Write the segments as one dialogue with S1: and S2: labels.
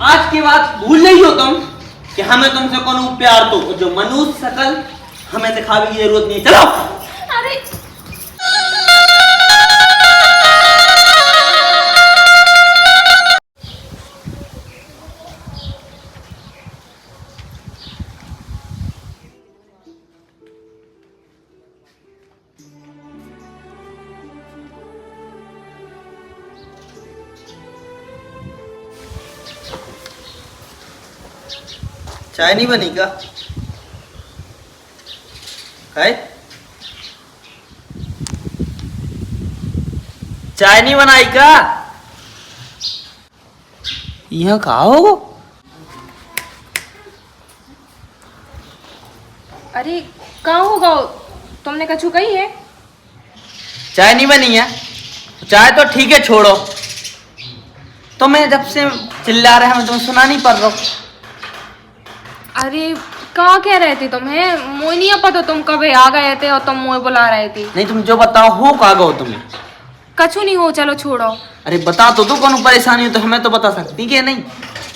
S1: आज की बात भूल नहीं हो तुम कि हमें तुमसे कोनो प्यार तो जो मनुष्य सकल हमें दिखावे की जरूरत नहीं। चलो।
S2: अरे
S1: चाय नहीं बनी क्या? है चाय नहीं बनाई क्या? यहाँ कहा हो?
S2: अरे कहाँ होगा? तुमने कछु कही है?
S1: चाय नहीं बनी है? चाय तो ठीक है, छोड़ो। तो मैं जब से चिल्ला रहे हैं, तुम्हें सुना नहीं पड़ रहा।
S2: अरे कहाँ कह रहे थे तुम? है मुझे नहीं पता तुम कब आ गए थे और तुम मुझे बुला रहे थे।
S1: नहीं, तुम जो बताओ हो कहा गो तुम्हें।
S2: कछु नहीं हो, चलो छोड़ो।
S1: अरे बता तो दो, कौन परेशानी हो तो हमें तो बता सकती कि नहीं।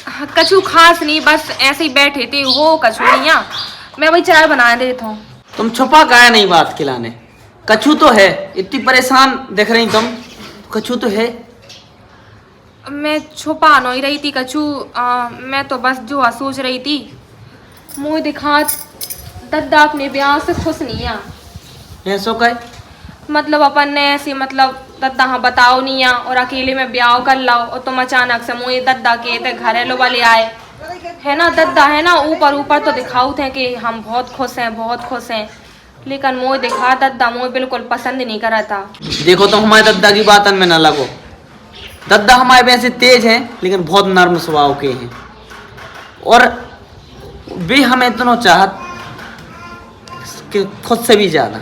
S2: हाँ, कछु खास नहीं, बस ऐसे ही बैठे थे। हो कछु नहीं यहाँ, मैं वही चाय बना देता हूँ।
S1: तुम छुपा का है नहीं बात खिलाने। कछु तो है, इतनी परेशान दिख रही तुम। कछु तो है।
S2: मैं छुपा नहीं रही थी कछु। मैं तो बस जो सोच रही थी, मुँह दिखा दद्दा अपने ब्याह से खुश नहीं है।
S1: ऐसो कहे
S2: मतलब अपन ने ऐसे मतलब दद्दा हाँ बताओ नहीं आ और अकेले में ब्याह कर लाओ और तुम अचानक से मुझे दद्दा के थे घरेलू वाले आए है ना। दद्दा है ना ऊपर ऊपर तो दिखाऊ थे कि हम बहुत खुश हैं, बहुत खुश हैं, लेकिन मुझे दिखा दद्दा मुझे बिल्कुल पसंद नहीं करा था।
S1: देखो तुम हमारे दद्दा की बातन में ना लगो। दद्दा हमारे वैसे तेज हैं लेकिन बहुत नर्म स्वभाव के हैं, और वे हमें इतना चाहत कि खुद से भी ज्यादा।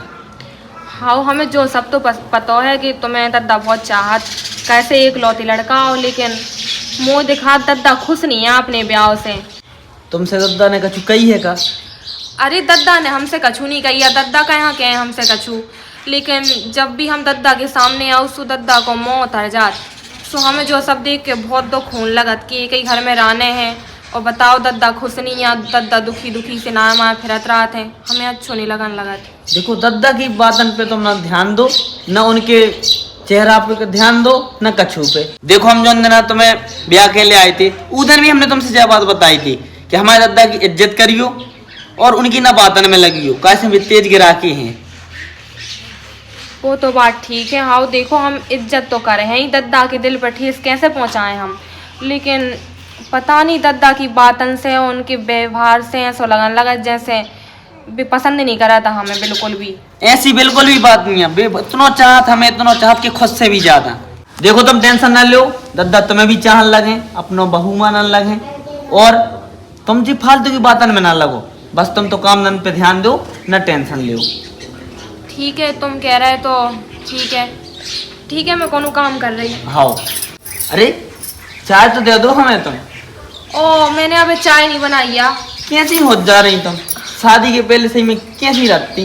S2: हाँ हमें जो सब तो पता है कि तुम्हें दद्दा बहुत चाहत, कैसे एक लौती लड़का हो, लेकिन मुँह दिखा दद्दा खुश नहीं है अपने ब्याह से।
S1: तुमसे दद्दा ने कछु कही है का?
S2: अरे दद्दा ने हमसे कछु नहीं कही है। दद्दा का यहाँ कहे हमसे कछु, लेकिन जब भी हम दद्दा के सामने आओ सो दद्दा को मुँह उतर जात। सो हमें जो सब देख के बहुत दुख होने लगत कि एक ही घर में रहने हैं और बताओ दद्दा खुश नहीं है। दद्दा दुखी दुखी से ना माँ फिरत रहा थे, हमें अच्छो नहीं लगन लगत।
S1: देखो दद्दा की बातन पे तुम ना ध्यान दो, ना उनके चेहरा पे ध्यान दो, ना कछु पे। देखो हम जो दिन तुम्हें ब्याह के लिए आए थे उधर भी हमने तुमसे यह बात बताई थी कि हमारे दद्दा की इज्जत करियो और उनकी ना बातन में लगियो, कैसे भी तेज गिरा के हैं।
S2: वो तो बात ठीक है। हाँ देखो हम इज्जत तो करे हैं ही, दद्दा के दिल पर ठेस कैसे पहुँचाएं हम, लेकिन पता नहीं दद्दा की बातन से उनके व्यवहार से ऐसा लगन लगा जैसे भी पसंद नहीं करा था हमें बिल्कुल भी।
S1: ऐसी बिल्कुल भी बात नहीं है। इतना चाहत हमें, इतना चाहत कि खुद से भी ज्यादा। देखो तुम टेंशन ना लो, दद्दा तुम्हें भी चाहन लगे, अपनो बहू मानन लगे, और तुम जी फालतू की बातन में ना लगो। बस तुम तो काम धन पे ध्यान दो, ना टेंशन लो।
S2: ठीक है तुम कह रहे तो ठीक है, ठीक है मैं कोनो काम कर रही।
S1: हाँ अरे चाय तो दे दो हमें तुम।
S2: ओ मैंने अभी चाय नहीं बनाई या।
S1: कैसी हो जा रही तुम? शादी के पहले सही में कैसी रहती?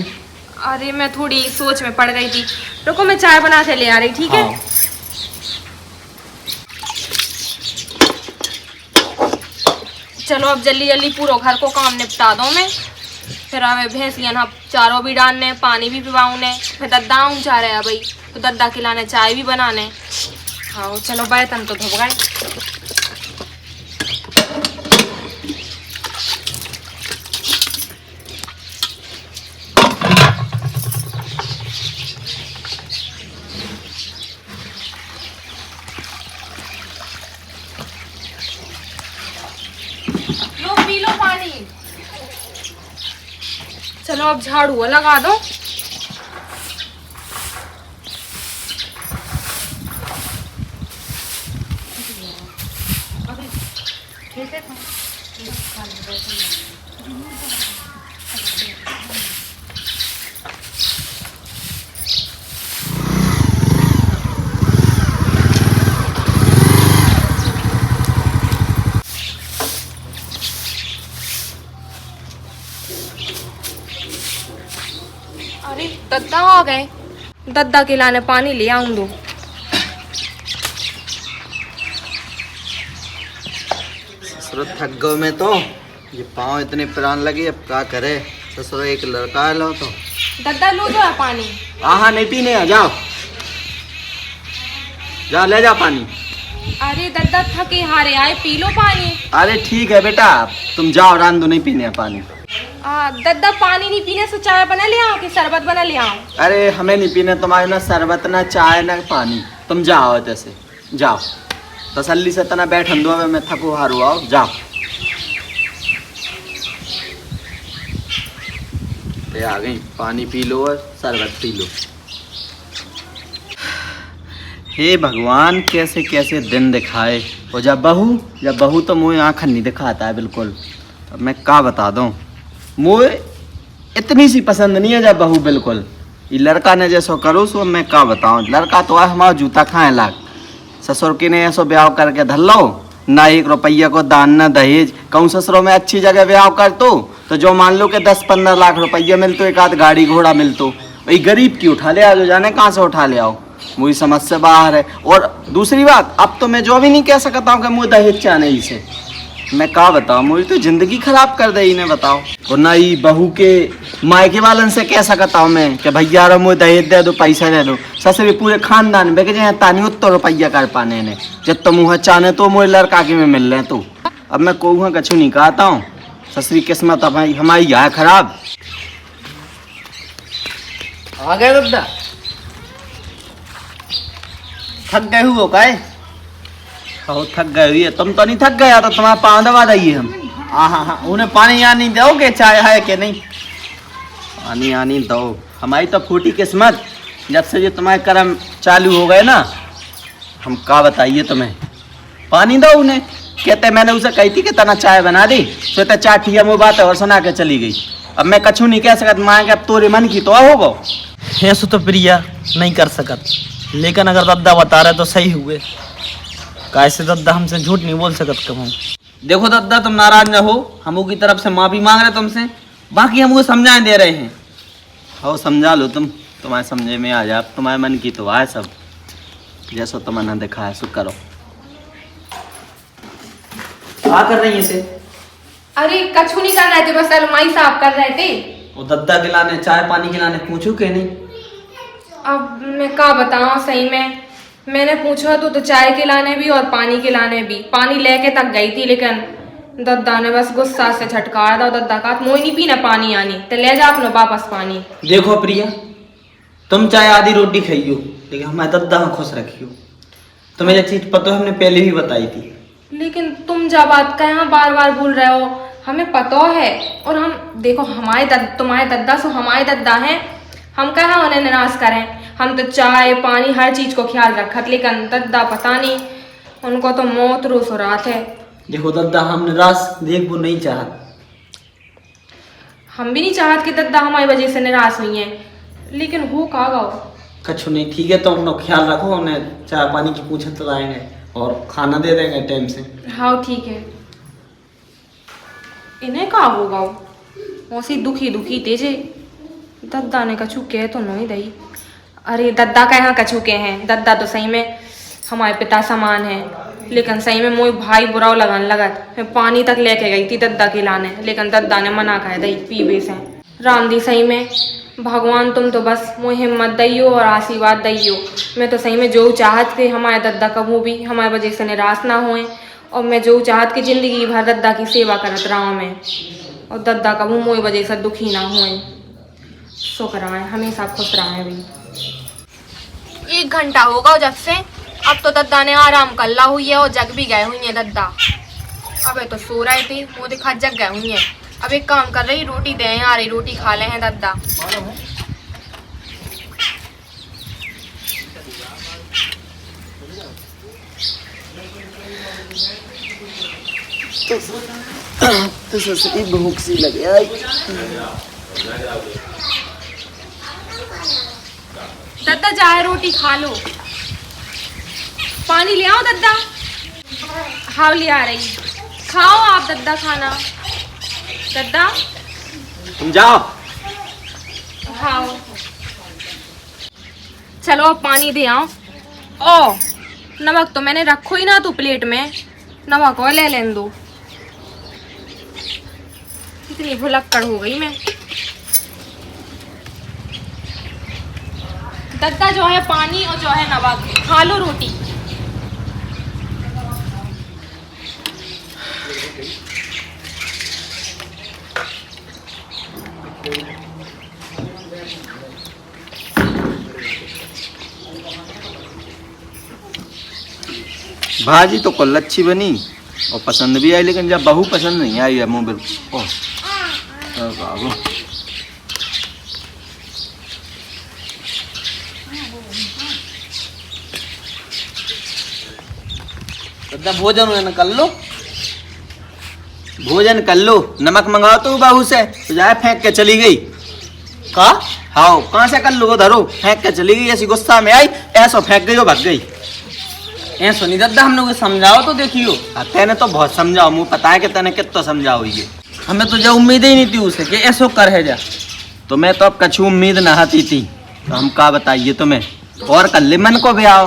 S2: अरे मैं थोड़ी सोच में पड़ गई थी, रुको मैं चाय बना के ले आ रही। ठीक है
S1: हाँ।
S2: चलो अब जल्दी जल्दी पूरा घर को काम निपटा दो मैं, फिर हमें भैंसियाँ ना चारों भी डालने, पानी भी पिवाऊने, फिर दद्दा ऊँचा रहे भाई तो दद्दा खिलाने, चाय भी बनाने। हाँ चलो बर्तन तो धो गए। लो पी लो पानी। चलो अब झाड़ू लगा दो। अरे दद्दा आ गए, दद्दा के लाने पानी ले आऊं दो।
S3: ससुर थक गए मैं तो, ये पाँव इतने पुरान लगे, अब क्या करे। ससुर एक लड़का लो तो।
S2: दद्दा लो जो है पानी।
S3: हाँ नहीं पीने है, जाओ जाओ ले जाओ पानी।
S2: अरे दद्दा थके हारे आए, पी लो पानी।
S3: अरे ठीक है बेटा, तुम जाओ, रांधो नहीं पीने है पानी।
S2: दद्दा पानी नहीं पीने से चाय बना ले आओ कि शरबत बना ले आओ?
S3: अरे हमें नहीं पीने तुम्हारे ना शरबत ना चाय ना पानी, तुम जाओ जैसे जाओ, तसल्ली से तना बैठन दो, मैं थको हारू, आओ जाओ। ये आ गई, पानी पी लो और शरबत पी लो। हे भगवान, कैसे कैसे दिन दिखाए। और जब बहू तो मुझे आँख नहीं दिखाता है बिल्कुल। अब मैं क्या बता दूँ, मुझे इतनी सी पसंद नहीं है जब बहू बिल्कुल। ये लड़का ने जैसो करो सो मैं क्या बताऊँ। लड़का तो है हमारा जूता खाए लाग, ससुर के ने ऐसो ब्याह करके धर लो, ना 1 रुपया को दान ना दहेज। कहूँ ससुरों में अच्छी जगह ब्याह कर तो जो मान लो कि 10-15 लाख रुपया मिलतो, एक आध गाड़ी घोड़ा मिलतो, वही गरीब की उठा ले आओ, जो जाने कहाँ से उठा ले आओ। मुझे समझ से बाहर है। और दूसरी बात, अब तो मैं जो भी नहीं कह सकता हूँ कि मुझे दहेज चाहने ही से। मैं क्या बताऊँ, मुझे तो जिंदगी खराब कर दे इन्हें, बताओ। और ना ही बहू के मायके वालन से कह सकता हूँ मैं कि भैया रो मुझे दहेज दे दो, पैसा दे दो। ससुर पूरे खानदान में बेचे तानी उत्तर रुपया कर पाने ने, जब तो मुँह चाहने तो मुझे लड़का के में मिल रहे तो। अब मैं कहूँ कछु नहीं कहता हूँ, ससुरी किस्मत अब हमारी यहाँ खराब। आ गए बब्दा, थक गए हो काय? हो थक गए हुई है, तुम तो नहीं थक गया तो तुम्हारा पाँव दबा दिए हम। हाँ, उन्हें पानी आनी दोगे, चाय है कि नहीं? पानी आनी दो। हमारी तो फूटी किस्मत, जब से ये तुम्हारे कर्म चालू हो गए ना, हम क्या बताइए तुम्हें। पानी दो उन्हें। कहते मैंने उसे कही थी कि तना चाय बना दी, तो तो चाटिया मुँह बात और सुना के चली गई। अब मैं कछु नहीं कह सकता, माँ के अब तोरे मन की तो होगो।
S1: ऐसा तो प्रिया नहीं कर सकत, लेकिन अगर दद्दा बता रहे तो सही हुए। कैसे दद्दा हमसे झूठ नहीं बोल सकत कब। देखो दद्दा, तुम नाराज न हो, हम की तरफ से माफी मांग रहे तुमसे, बाकी हम वो समझाए दे रहे हैं।
S3: हो समझा लो तुम, तुम्हारे समझे में आ जाए। तुम्हारे मन की तो आए सब, जैसा तुमने देखा है सो करो।
S1: क्या कर रही है इसे?
S2: अरे कछु नहीं कर रहे थे, बस अलमारी साफ कर रहे थे।
S1: वो दद्दा खिलाने, चाय पानी खिलाने पूछू के नहीं?
S2: अब मैं क्या बताऊँ, सही में मैंने पूछा तो चाय खिलाने भी और पानी खिलाने भी। पानी लेके तक गई थी, लेकिन दद्दा ने बस गुस्सा से झटकाया था। दद्दा का मोई नहीं पीना पानी आनी, तो ले जा अपने वापस पानी।
S1: देखो प्रिया, तुम चाहे आधी रोटी खाइयो, लेकिन हमारे दद्दा को खुश रखियो। तुम्हें ये चीज पता है, हमने पहले भी बताई थी।
S2: लेकिन तुम जब बात कहाँ बार बार भूल रहे हो, हमें पता है। और हम देखो, तुम्हारे दद्दा सो हमारे दद्दा हैं, हम कहाँ उन्हें निराश करें। हम तो चाय पानी हर चीज को ख्याल रखत, लेकिन दद्दा पता नहीं, उनको तो मौत रोस हो रहा थे।
S1: देखो दद्दा, हम निराश देख वो नहीं चाहत।
S2: हम भी नहीं चाहत कि दद्दा हमारी वजह से निराश हुई हैं, लेकिन हो का गाओ
S1: कछु नहीं, ठीक है। तो हम लोग ख्याल रखो, उन्हें चाय पानी की पूछत लाएंगे और खाना दे देंगे टाइम से।
S2: हाँ ठीक है। इन्हें का होगा, मौसी दुखी दुखी तेजे। दद्दा ने कछु कह तो नहीं दई। अरे दद्दा का यहाँ कछु के हैं, दद्दा तो सही में हमारे पिता समान है, लेकिन सही में मोई भाई बुरा लगन लगत। मैं पानी तक लेके गई थी दद्दा के लाने, लेकिन दद्दा ने मना कर दई पीबे से। राम दी सही में भगवान तुम तो बस मुझे हिम्मत दइयो और आशीर्वाद दइयो। मैं तो सही में जो चाहत के हमारे दद्दा कभी भी हमारे वजह से निराश ना हुए, और मैं जो चाहत की जिंदगी भर दद्दा की सेवा करत रहा मैं, और दद्दा कभी मोई वजह से दुखी ना हुए। शुक्र है, हमेशा खुश रहा भी। 1 घंटा होगा जब से, अब तो दद्दा ने आराम कर ला हुई है और जग भी गए हुई है दद्दा। अबे तो सो रहे थे, वो देखा जग गए हुई है। अब एक काम कर रही, रोटी दे आ रही, रोटी खा ले हैं दद्दा।
S3: तो ससुरी भूख सी लगे आई।
S2: दद्दा जाए रोटी खा लो। पानी ले आओ दद्दा। हाँ ले आ रही, खाओ आप दद्दा खाना। दद्दा
S3: तुम जाओ।
S2: खाओ, चलो अब पानी दे आओ। ओ नमक तो मैंने रखो ही ना, तो प्लेट में नमक और ले लें दो। इतनी भुलक्कड़ हो गई मैं। दद्दा जो है पानी और जो है नमक, खा लो रोटी।
S3: भाजी तो कल अच्छी बनी और पसंद भी आई, लेकिन जब बहू पसंद नहीं आई है मुँह बिल्कुल। ओह बाबू,
S1: दद्दा भोजन कर लो।
S3: भोजन कर लो, नमक मंगाओ तो बहू से, तो जाए फेंक के चली गई।
S1: का
S3: हाँ, कहाँ से कर लो, धरो फेंक के चली गई, ऐसी गुस्सा में आई, ऐसा फेंक गई और भग गई।
S1: ऐसा नहीं दद्दा, हम लोग को समझाओ तो देखियो।
S3: तेने तो बहुत समझाओ, मुँह पता है कि तेने कितना समझाओ ये।
S1: हमें तो जो उम्मीद ही नहीं थी उसे कि ऐसो कर है जा।
S3: तो मैं तो अब कछु उम्मीद नहाती थी, तो हम का बताइए तुम्हें। और कर ले मन को ब्याह,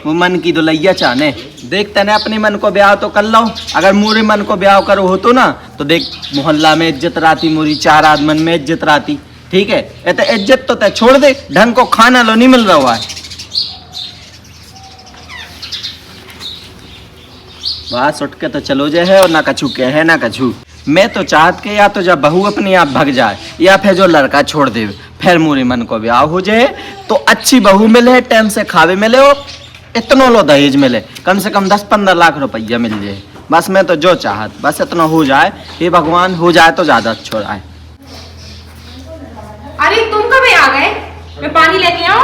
S3: वो मन की दुलैया चाहने। देख तने अपने मन को ब्याह तो कर लो, अगर मोरे मन को ब्याह करो हो तो ना, तो देख मोहल्ला में इज्जत राती, मोरी 4 आदमन में इज्जत राती। ठीक है, ये तो इज्जत तो तय छोड़ दे, ढंग को खाना लो नहीं मिल रहा है। बस उठ के तो चलो जे है, और ना कछु कहे ना कछु। मैं तो चाहत के या तो जब बहू अपने आप भग जाए, या फिर जो लड़का छोड़ दे, फिर मोरे मन को ब्याह हो जाए तो अच्छी बहू मिले, टाइम से खावे मिले, और इतना लो दहेज मिले, कम से कम 10-15 लाख रुपया मिल जाए। बस मैं तो जो चाहत, बस इतना हो जाए, हे भगवान हो जाए तो ज्यादा अच्छा है।
S2: अरे तुम कब आ गए? मैं पानी लेके आऊं?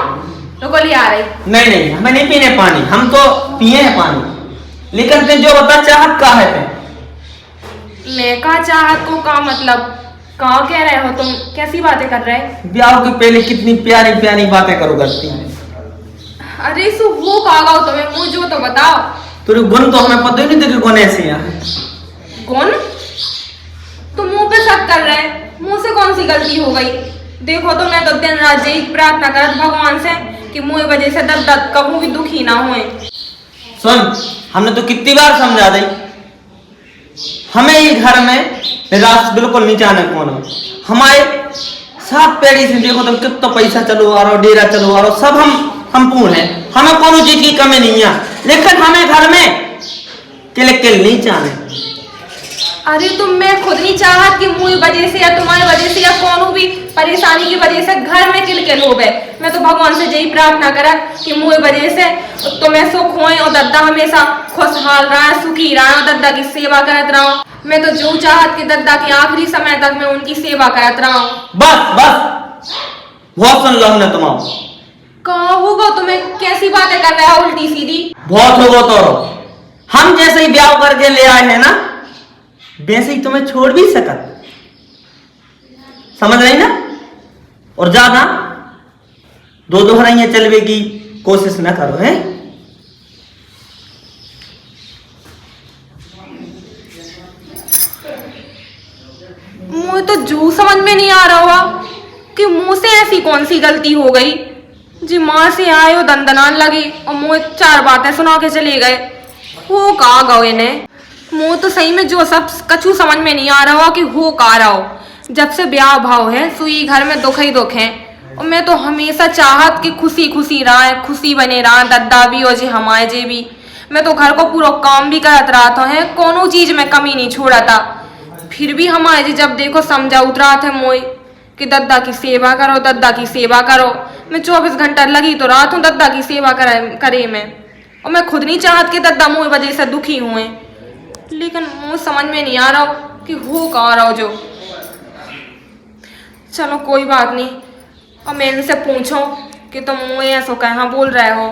S2: तो गोली आ रही।
S1: नहीं नहीं, हमें नहीं पीने पानी, हम तो पिए हैं पानी। लेकिन तुम जो बता चाहत का है तुम?
S2: मैं का चाहत को का मतलब का कह रहे हो तुम? कैसी बातें कर रहे?
S1: ब्याह के पहले कितनी प्यारी प्यारी बातें करो करती।
S2: अरे सो वो का गाओ तुम्हें, मुझे तो बताओ।
S1: तेरे गुण तो हमें पता ही नहीं था कि गुण ऐसे हैं।
S2: गुण? तुम मुंह पे शक कर रहे, मुंह से कौन सी गलती हो गई? देखो तो मैं तो दिन रात यही प्रार्थना करत भगवान से कि मुँह वजह से दर्द कभी भी दुखी ना हुए।
S1: सुन, हमने तो कितनी बार समझा दी, हमें ये घर में निराश बिल्कुल नहीं चाहना कौन हो। हमारे साथ पेड़ी से देखो तो कितना पैसा चलो आ रहा, डेरा चलो आ रहा, सब हम पूर्ण है, हमें कोनो चीज की कमी नहीं है। लेकिन हमें घर में किल नहीं चाहने।
S2: अरे तुम मैं खुद नहीं चाहत कि मुझे वजह से या तुम्हारी वजह से या कोनो भी परेशानी की वजह से घर में किल हो गए। मैं तो भगवान से यही प्रार्थना करा कि मुझे वजह से तुम्हें सुख होए और दद्दा हमेशा खुशहाल रहा, सुखी रहा और दद्दा की सेवा करत रहा। मैं तो जो चाहत कि दद्दा के आखिरी समय तक मैं उनकी सेवा करत रहा।
S1: बस बहुत सुन लो हमने तुम्हारा।
S2: कहाँ होगा तुम्हें, कैसी बातें कर रहा है उल्टी सीधी?
S1: बहुत होगा तो हम जैसे ही ब्याह करके ले आए हैं ना, वैसे ही तुम्हें छोड़ भी सकत, समझ रही ना? और ज्यादा दो दोहराइयां चलवे की कोशिश न करो है।
S2: मुझे तो जो समझ में नहीं आ रहा हुआ कि मुंह से ऐसी कौन सी गलती हो गई जी माँ से आए हो दंदनान लगी और मुझे 4 बातें सुना के चले गए। हो कहा गो इन्हें, मुँह तो सही में जो सब कछु समझ में नहीं आ रहा हो कि हो का रहा हो। जब से ब्याह भाव है सुई घर में दुख ही दुख है, और मैं तो हमेशा चाहत कि खुशी खुशी रहा, खुशी बने रहा, दद्दा भी और जी हमारे जे भी। मैं तो घर को पूरा काम भी करत रहा था है, कोनो चीज में कमी नहीं छोड़ा था। फिर भी हमारे जी जब देखो समझा उतरा थे मोई कि दद्दा की सेवा करो, दद्दा की सेवा करो। मैं 24 घंटा लगी तो रात हूँ दद्दा की सेवा करे मैं, और मैं खुद नहीं चाहत कि दद्दा मुझे वजह से दुखी हुए, लेकिन मुझे समझ में नहीं आ रहा कि हो का रहा हो जो। चलो कोई बात नहीं, और मैं इनसे पूछो कि तुम मुझे ऐसा कहाँ बोल रहे हो।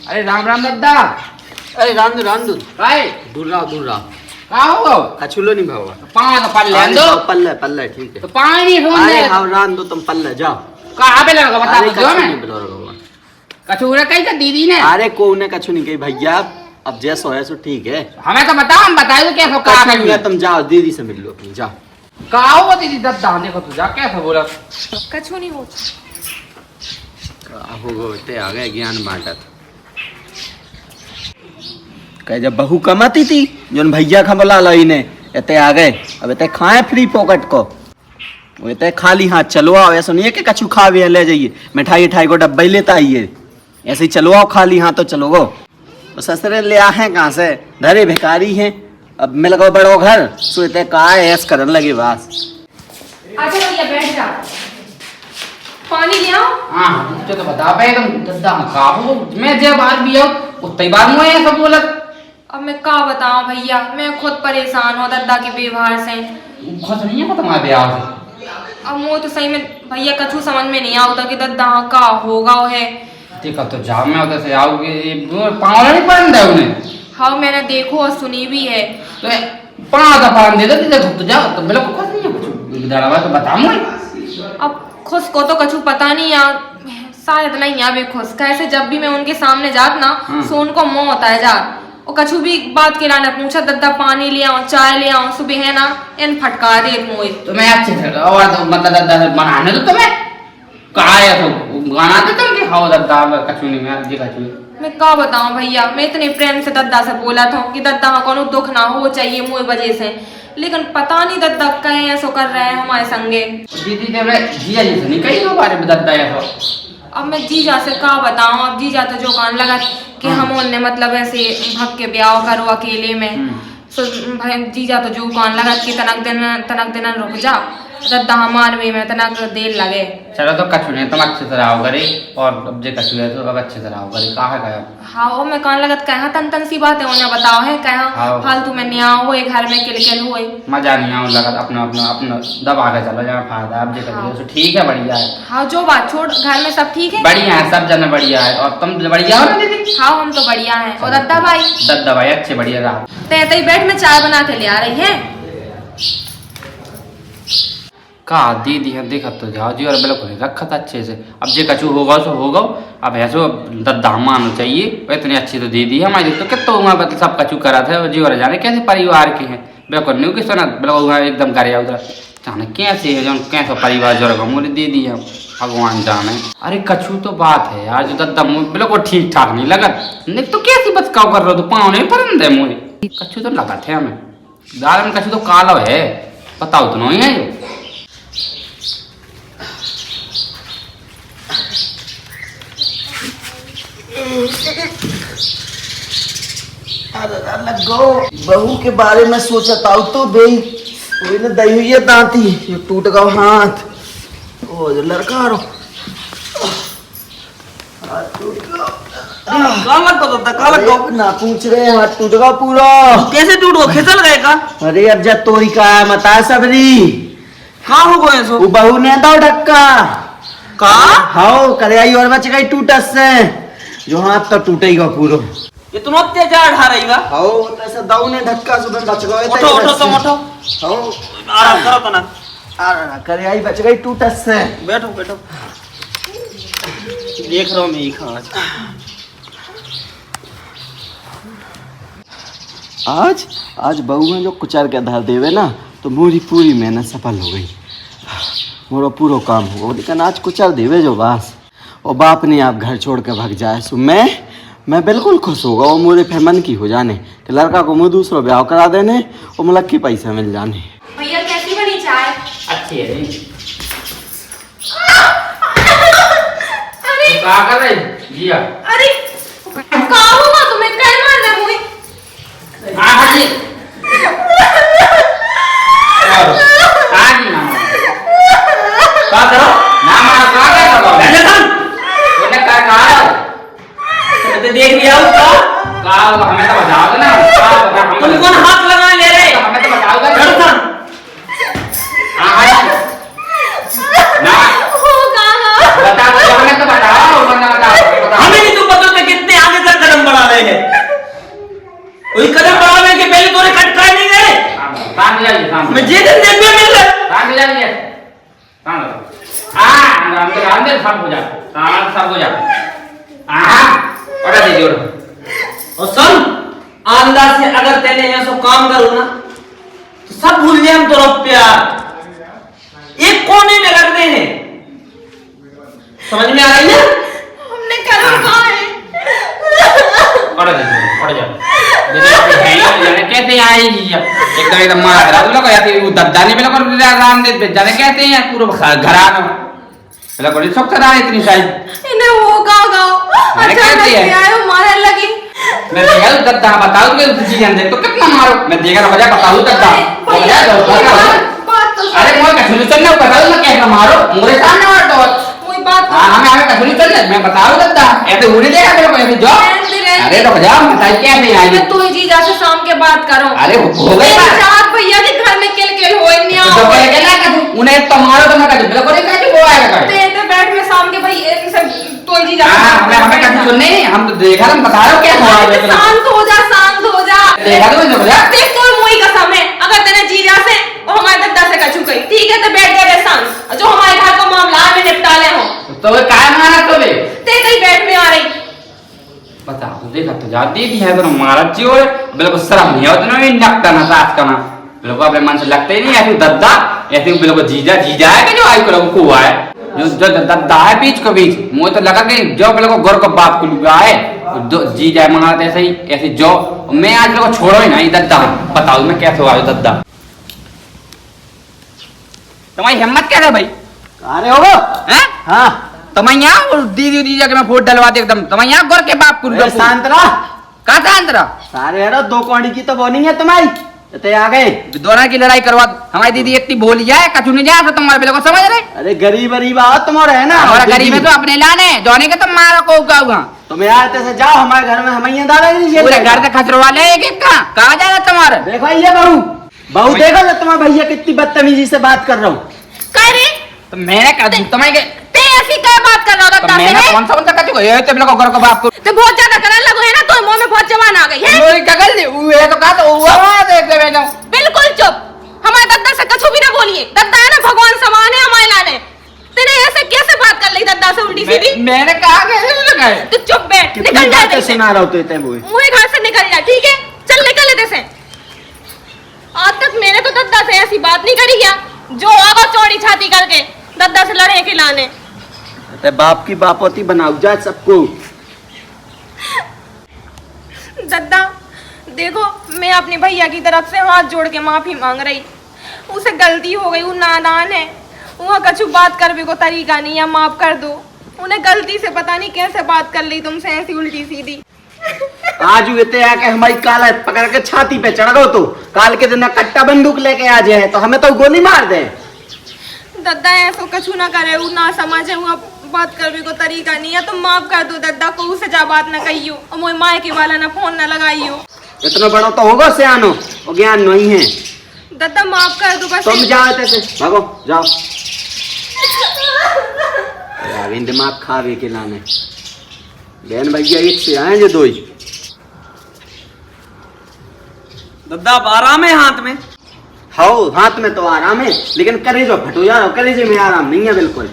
S4: अरे राम राम दद्दा।
S3: अरे रांदू
S4: काय
S3: दूर रहा
S4: का हो?
S3: कछुलो नहीं भावा।
S4: पाँच तो पल्ले
S3: अरे
S4: दो
S3: जाओ, पल्ले ठीक है।
S4: तो पानी ढूंढ
S3: अरे
S4: दे।
S3: हाँ रांदू तुम पल्ले जाओ।
S4: कहाँ पे लगा बता
S3: अरे
S4: दो
S3: कछु
S4: मैं।
S3: नहीं बिलो रहा।
S4: कछूरा कहीं का दीदी ने?
S3: अरे को ने कछु नहीं कही भैया, अब जैसो है सो ठीक है।
S4: हमें तो बताओ, हम बताए तो कैसे का
S3: कछु नहीं है, तुम जाओ दीदी से मिल लो अपनी, जाओ।
S4: का हो दीदी दद्दा देखो तू जा कैसे बोला।
S2: कछु नहीं होता।
S3: हो गए आ गए ज्ञान बांटत। कहे जब बहू कमाती थी जोन भैया खा बोला लो इन्हें इतने आ गए अब इतने खाए फ्री पॉकेट को वो इतने खाली हाथ चलो आओ ऐसा नहीं है कि कछु खा भी ले जाइए मिठाई को डब्बा ही लेता आइए ऐसे ही चलो आओ खाली हाथ तो चलो गो ससुरे ले आए कहाँ से धरे भिखारी हैं अब मिल गो बड़ो घर सो इतने कहा ऐस करने लगे बस
S2: अच्छा भैया बैठ जाओ, पानी ले आओ।
S4: हाँ मुझे तो बता पाए तुम दद्दा काबू मैं जब बात भी आओ उतनी बात मुझे सब बोला।
S2: अब मैं क्या बताऊं भैया, मैं खुद परेशान हूँ दद्दा के व्यवहार से।
S4: खुश नहीं है तुम्हारे ब्याह से।
S2: अब वो तो सही में भैया कछु समझ में नहीं आता कि दद्दा का होगा वो है।
S4: देखा तो जाओ मैं उधर से आओगे पाँव नहीं पड़न दे उन्हें।
S2: हाँ मैंने देखो और सुनी भी है।
S4: तो 5 दफा दे दे तो जाओ तो बिल्कुल खुश नहीं है कुछ दरवा तो बता मुझे।
S2: अब खुश को तो कछु पता नहीं यार, शायद नहीं यार वे खुश कैसे जब भी मैं उनके सामने जात ना सो उनको मुँह होता है जात और कछु भी बात के लाने पूछा दद्दा पानी ले आओ चाय ले आओ सुबह है ना इन फटकार एक मोए।
S4: तो मैं अच्छे से और तो मतलब दद्दा से बनाने तो तुम्हें कहा है तो गाना तो तुम कि हाँ दद्दा कछु नहीं मैं जी कछु
S2: मैं क्या बताऊं भैया, मैं इतने प्रेम से दद्दा से बोला था कि दद्दा को दुख ना हो चाहिए मुझे वजह से, लेकिन पता नहीं दद्दा कहीं ऐसा कर रहे हैं हमारे संगे।
S4: दीदी ने जिया जी से नहीं कही हो बारे में दद्दा ऐसा।
S2: अब मैं जीजा से क्या बताऊं, अब जीजा तो जो कान लगा कि हम उनने मतलब ऐसे भग के ब्याह करो अकेले में, तो भाई जीजा तो जो कान लगा कि तनक दिन रुक जा दद्दा हमारे भी में तनक देर लगे।
S4: चलो तो कछु नहीं तुम अच्छे से रहो करे और अब जे कछु है तो अब अच्छे से रहो करे कहाँ है
S2: हाँ वो मैं कान लगत कहा तन सी बात है उन्हें बताओ है कहा फालतू में नहीं आओ ये घर में किलकिल हुए
S4: मजा नहीं आओ लगा अपना अपना अपना दबा के चलो जहाँ फायदा अब जे कछु ठीक है बढ़िया है।
S2: हाँ जो बात छोड़ घर में सब ठीक है
S4: बढ़िया है सब जन बढ़िया है और तुम बढ़िया हो ना दीदी।
S2: हाँ हम तो बढ़िया हैं और दद्दा भाई
S4: अच्छे बढ़िया रहा
S2: तय बैठ में चाय बना के ले आ रही है।
S4: का दीदी है देखा तो जाओ जी और बिल्कुल रखा था अच्छे से अब जे कछु होगा सो होगा अब ऐसो दद्दा मानो चाहिए इतनी अच्छी तो दीदी है हमारी तो कितना वहाँ सब कछु करा था जी और जाने कैसे परिवार के हैं बिल्कुल नहीं किस बिल्कुल एकदम करे उधर जाने कैसे है जो कैसे परिवार जोड़ मोरी दे दिया भगवान जाने। अरे कछु तो बात है यार जो दद्दा बिल्कुल ठीक ठाक नहीं लगा नहीं तो कैसी बचकाव कर रहे हो तो पाँव नहीं पड़न दे मोरी कछु तो लगा थे हमें दाल में कछु तो काला है बताओ तो नहीं है जो
S3: लगो बहू के बारे में सोचता हूँ तो भाई वही ना दही हुई है दांती ये टूट गया हाथ ओ जो लड़का रो ना पूछ रहे हैं हाथ टूट गया पूरा
S1: कैसे टूट गो खिसल गए का?
S3: अरे अब जब तोरी का मता सबरी
S1: कहाँ हो गए सो?
S3: वो बहू ने दो ढक्का
S1: का
S3: हाँ करे आई और बच गई टूटस से जो हाथ तो टूटेगा पूरा
S1: इतना अत्याचार ढा रही गा?
S3: हाँ ऐसा दाऊ ने ढक्का सुबह बच गए
S1: उठो उठो तुम उठो
S3: हाँ
S1: आराम करो तो ना
S3: करे आई बच गई टूटस से
S1: बैठो बैठो देख रहा हूँ मैं खाना
S3: आज आज बहू में जो कुचार के धर देवे ना तो मोरी पूरी मेहनत सफल हो गई मोरा पूरा काम हो लेकिन आज कुचार देवे जो बास और बाप ने आप घर छोड़ के भाग जाए सो मैं बिल्कुल खुश होगा वो मोरे फेमन की हो जाने कि लड़का को मुँह दूसरा ब्याह करा देने और मुलक के पैसे मिल जाने।
S2: भैया कैसी बनी चाय?
S4: अच्छी है क्या कर रहे जिया?
S2: अरे क्या हुआ तुम्हें कल मार रहे मुझे?
S4: क्या करो ना मारो क्या करो तूने क्या कहा
S1: तो देख लिया उसका
S4: का हमें तो बताओगे ना
S1: तुम कौन हाथ लगा ले रहे
S4: हमें तो बताओगे ना बता हमें तो बताओ
S1: हमें नहीं तुम बताओ कितने आगे तक कदम बढ़ा रहे हैं कोई कदम बढ़ाने के पहले तोरे खटकाए नहीं गए मैं जे दिन देखने मिल रहा
S4: काम जा रही है काम अंदर सब हो जाता सब हो जाता ऑर्डर दे दियो
S1: और सुन आंदा से अगर तेने ऐसा काम करो ना तो सब भूल जाए हम तो प्यार एक कोने में रख दे हैं समझ में आ रही है
S2: हमने कदम कहा है
S4: ऑर्डर दे दियो ऑर्डर जा कहते हैं एकदम एकदम मार रहा लोग याते वो दद्दा ने मेरे को राम दे जाने कहते हैं पूरा घराना मेरे को शौक रहा है इतनी साइज
S2: इन्हें वो गाओ अचानक से आए मारने लगी।
S4: मैं देखा तो दद्दा बताओ मैं तुझे जान दे तो कितना मारो मैं देखा ना वजह बताऊं दद्दा अरे मोर का सोल्यूशन ना बताओ ना कैसे मारो मोरे सामने मार दो
S2: कोई बात
S4: हां हमें का सोल्यूशन है मैं बताऊं दद्दा ऐसे उड़े देगा मेरे को ऐसे जो अरे तो बजा बताइए कैसे आई
S2: मैं तू ही जीजा से शाम के बात करो।
S4: अरे हो गई बात
S2: चार भैया के घर में किल हो इन्या
S4: तो क्या ना कर उन्हें तो मारो तो मैं कर बिल्कुल नहीं कहती वो आएगा कर
S2: ते बैठ में शाम के भाई एक से तो ही जीजा
S4: हां हमें कहीं सुनने हम तो देखा हम बता रहे हो क्या हो रहा है
S2: शांत हो जा
S4: देखा तो मैं बजा
S2: देख तो मोई कसम है अगर तेरे जीजा से और हमारे दद्दा से कछू गई ठीक है तो बैठ जा रे शांत जो हमारे घर का मामला है मैं निपटा ले हो
S4: तो वे काय मारा तो ले
S2: ते कहीं बैठ में आ रही
S4: बता तो देखा तो जाती थी है तो मारा चियो बिल्कुल शर्म नहीं होता ना नकता ना साथ का ना बिल्कुल अपने मन से लगता ही नहीं ऐसे दद्दा ऐसे बिल्कुल जीजा है कि जो आई को लोग को हुआ है जो दद्दा है बीच को बीच मुझे तो लगा कि जो बिल्कुल गोर को बाप को लुगा है जीजा मारा ऐसे ही ऐसे जो मैं आज लोग छोड़ो ही नहीं दद्दा बताओ मैं कैसे हुआ दद्दा तुम्हारी हिम्मत क्या है भाई
S3: अरे होगा
S4: हैं
S3: हाँ
S4: तुम्हारे यहाँ दीदी जाके मैं फोट डलवा दे एकदम तुम्हारे यहाँ गोर के बाप को
S3: अरे शांत रहा
S4: कहा शांत रहा
S3: सारे यार दो कौड़ी की तो बोनी है तुम्हारी ते आ गए
S4: दोनों की लड़ाई करवा दो हमारी दीदी इतनी बोली जाए कछु नहीं जाए तो तुम्हारे बेले को समझ रहे
S3: अरे गरीब गरीब आओ तुम्हारे है ना
S4: हमारा गरीब है तो अपने लाने जोने के तुम मारो को उगाऊंगा
S3: तुम यार तैसे जाओ हमारे घर में हम दादा
S4: पूरे घर से खचरवा ले एक एक का कहा जा रहा तुम्हारा
S3: देखो ये बहू देखो ना तुम्हारे भैया कितनी बदतमीजी से बात कर रहा हूँ
S2: कह रही
S4: तो मैंने कहा तुम्हारे
S2: ते ऐसी क्या बात कर रहा
S4: तो मैंने कौन सा बोलता कछु ये तो मेरे को घर को बाप को
S2: तो बहुत ज्यादा करने लगो है ना तो मुंह में बहुत जवान आ गई है
S4: लोरी का कर ली वो है तो कहा तो हुआ देख ले मैंने
S2: बिल्कुल चुप हमारे दद्दा से कछु भी ना बोलिए दद्दा है ना भगवान समान है हमारे लाने तेरे ऐसे कैसे बात कर ली दद्दा से उल्टी सीधी
S4: मैंने कहा कैसे लगा है
S2: तू चुप बैठ
S3: कितनी
S2: निकल जा
S3: बातें
S2: इधर से
S3: सुना रहा हूँ तो वो
S2: मुंह घर से निकल जा ठीक है चल निकल इधर से आज तक मैंने तो दद्दा से ऐसी बात नहीं करी क्या जो आवा चौड़ी छाती करके दद्दा से लड़े के लाने
S3: ते बाप की बापोती बनाऊ जा सबको
S2: दद्दा देखो मैं अपने भैया की तरफ से हाथ जोड़ के माफी मांग रही उसे गलती हो गई वो नादान है वहाँ कछु बात करने को तरीका नहीं है माफ कर दो उन्हें गलती से पता नहीं कैसे बात कर ली तुमसे ऐसी उल्टी सीधी
S3: आज हुए आके हमारी काला पकड़ के छाती पे चढ़ गो तो काल के दिन कट्टा बंदूक लेके आ जाए तो हमें तो गोली मार दे
S2: दद्दा ऐसा कछु ना करे वो ना समझे वो बात करने को तरीका नहीं है तुम माफ कर दो दद्दा को उसे जा बात ना कहियो और मोई माए के वाला ना फोन ना लगाइयो
S3: इतना बड़ा तो होगा सियानो और ज्ञान नहीं है
S2: दद्दा माफ कर दो बस
S3: तुम जाओ तैसे भागो जाओ अरे दिमाग खावे के लाने बहन भैया एक से आए जो दो ही
S1: दद्दा अब आराम है हाथ में
S3: हाँ हाथ में तो आराम है लेकिन कलेजो फटो यार कलेजे में आराम नहीं है बिल्कुल